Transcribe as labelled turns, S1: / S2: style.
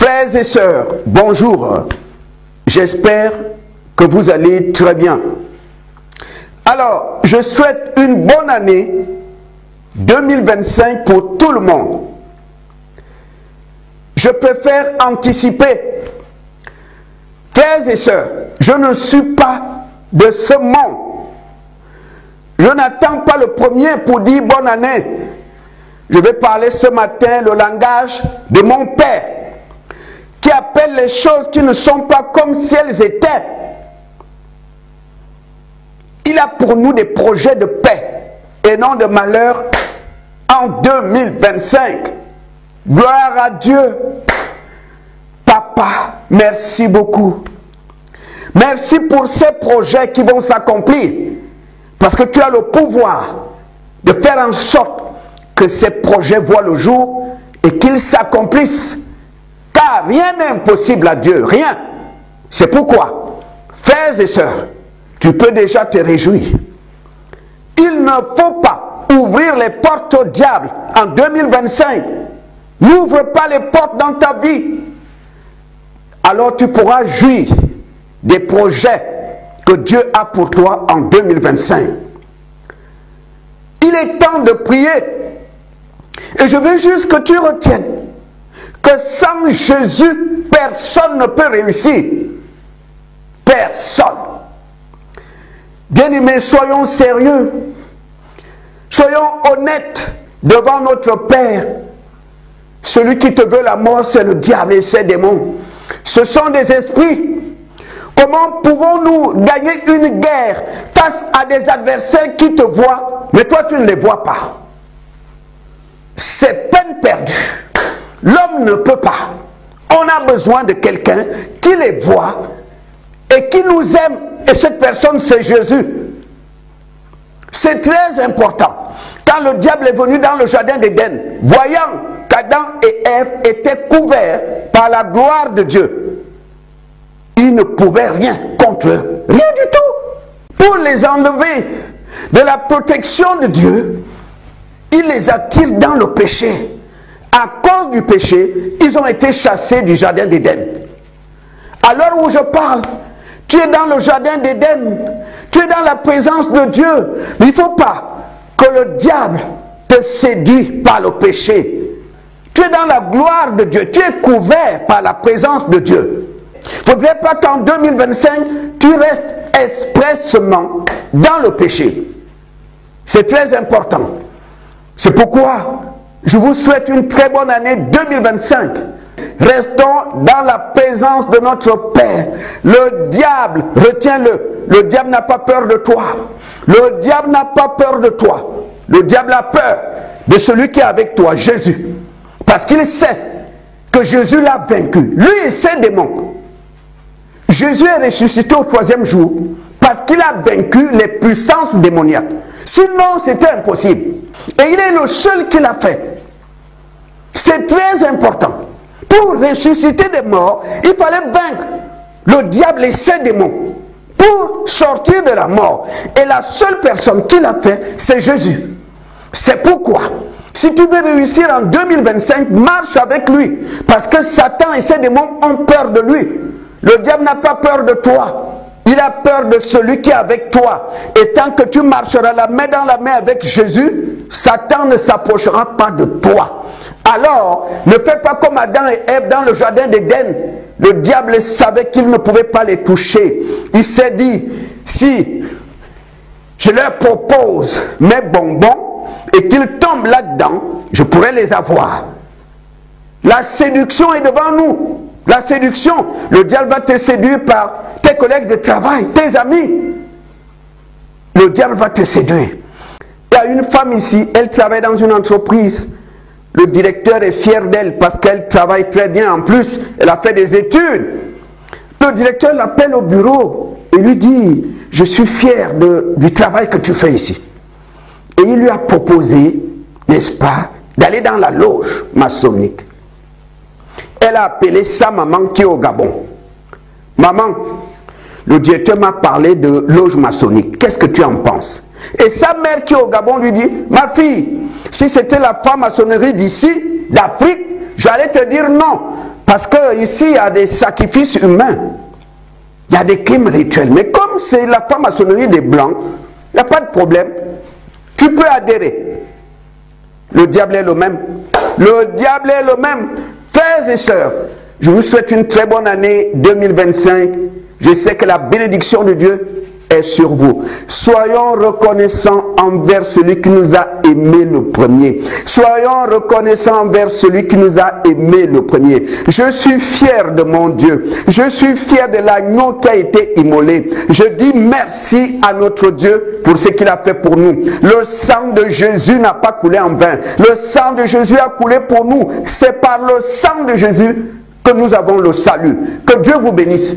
S1: Frères et sœurs, bonjour. J'espère que vous allez très bien. Alors, je souhaite une bonne année 2025 pour tout le monde. Je préfère anticiper. Frères et sœurs, je ne suis pas de ce monde. Je n'attends pas le premier pour dire bonne année. Je vais parler ce matin le langage de mon Père, qui appelle les choses qui ne sont pas comme si elles étaient. Il a pour nous des projets de paix et non de malheur en 2025. Gloire à Dieu. Papa, merci beaucoup. Merci pour ces projets qui vont s'accomplir. Parce que tu as le pouvoir de faire en sorte que ces projets voient le jour et qu'ils s'accomplissent. Car rien n'est impossible à Dieu, rien. C'est pourquoi, frères et sœurs, tu peux déjà te réjouir. Il ne faut pas ouvrir les portes au diable en 2025. N'ouvre pas les portes dans ta vie. Alors tu pourras jouir des projets que Dieu a pour toi en 2025. Il est temps de prier. Et je veux juste que tu retiennes que sans Jésus, personne ne peut réussir. Personne. Bien-aimés, soyons sérieux. Soyons honnêtes devant notre Père. Celui qui te veut la mort, c'est le diable et ses démons. Ce sont des esprits. Comment pouvons-nous gagner une guerre face à des adversaires qui te voient, mais toi tu ne les vois pas? C'est peine perdue. L'homme ne peut pas. On a besoin de quelqu'un qui les voit et qui nous aime. Et cette personne, c'est Jésus. C'est très important. Quand le diable est venu dans le jardin d'Éden, voyant qu'Adam et Ève étaient couverts par la gloire de Dieu, il ne pouvait rien contre eux. Rien du tout. Pour les enlever de la protection de Dieu, il les attire dans le péché. À cause du péché, ils ont été chassés du jardin d'Éden. À l'heure où je parle, tu es dans le jardin d'Éden. Tu es dans la présence de Dieu. Mais il ne faut pas que le diable te séduise par le péché. Tu es dans la gloire de Dieu. Tu es couvert par la présence de Dieu. Il ne faudrait pas qu'en 2025, tu restes expressement dans le péché. C'est très important. C'est pourquoi je vous souhaite une très bonne année 2025. Restons dans la présence de notre Père. Le diable, retiens-le, le diable n'a pas peur de toi. Le diable n'a pas peur de toi. Le diable a peur de celui qui est avec toi, Jésus. Parce qu'il sait que Jésus l'a vaincu. Lui et ses démons. Jésus est ressuscité au 3e jour parce qu'il a vaincu les puissances démoniaques. Sinon, c'était impossible. Et il est le seul qui l'a fait. C'est très important. Pour ressusciter des morts, il fallait vaincre le diable et ses démons pour sortir de la mort. Et la seule personne qui l'a fait, c'est Jésus. C'est pourquoi, si tu veux réussir en 2025, marche avec lui. Parce que Satan et ses démons ont peur de lui. Le diable n'a pas peur de toi. Il a peur de celui qui est avec toi. Et tant que tu marcheras la main dans la main avec Jésus, Satan ne s'approchera pas de toi. Alors, ne fais pas comme Adam et Ève dans le jardin d'Éden. Le diable savait qu'il ne pouvait pas les toucher. Il s'est dit, si je leur propose mes bonbons et qu'ils tombent là-dedans, je pourrais les avoir. La séduction est devant nous. La séduction, le diable va te séduire par tes collègues de travail, tes amis. Le diable va te séduire. Il y a une femme ici, elle travaille dans une entreprise. Le directeur est fier d'elle parce qu'elle travaille très bien. En plus, elle a fait des études. Le directeur l'appelle au bureau et lui dit, je suis fier du travail que tu fais ici. Et il lui a proposé, n'est-ce pas, d'aller dans la loge maçonnique. Elle a appelé sa maman qui est au Gabon. Maman, le directeur m'a parlé de loge maçonnique. Qu'est-ce que tu en penses? Et sa mère qui est au Gabon lui dit, ma fille, si c'était la franc-maçonnerie d'ici, d'Afrique, j'allais te dire non. Parce que ici, il y a des sacrifices humains. Il y a des crimes rituels. Mais comme c'est la franc-maçonnerie des Blancs, il n'y a pas de problème. Tu peux adhérer. Le diable est le même. Le diable est le même. Frères et sœurs, je vous souhaite une très bonne année 2025. Je sais que la bénédiction de Dieu est sur vous. Soyons reconnaissants envers celui qui nous a aimés le premier. Soyons reconnaissants envers celui qui nous a aimés le premier. Je suis fier de mon Dieu. Je suis fier de l'agneau qui a été immolé. Je dis merci à notre Dieu pour ce qu'il a fait pour nous. Le sang de Jésus n'a pas coulé en vain. Le sang de Jésus a coulé pour nous. C'est par le sang de Jésus que nous avons le salut. Que Dieu vous bénisse.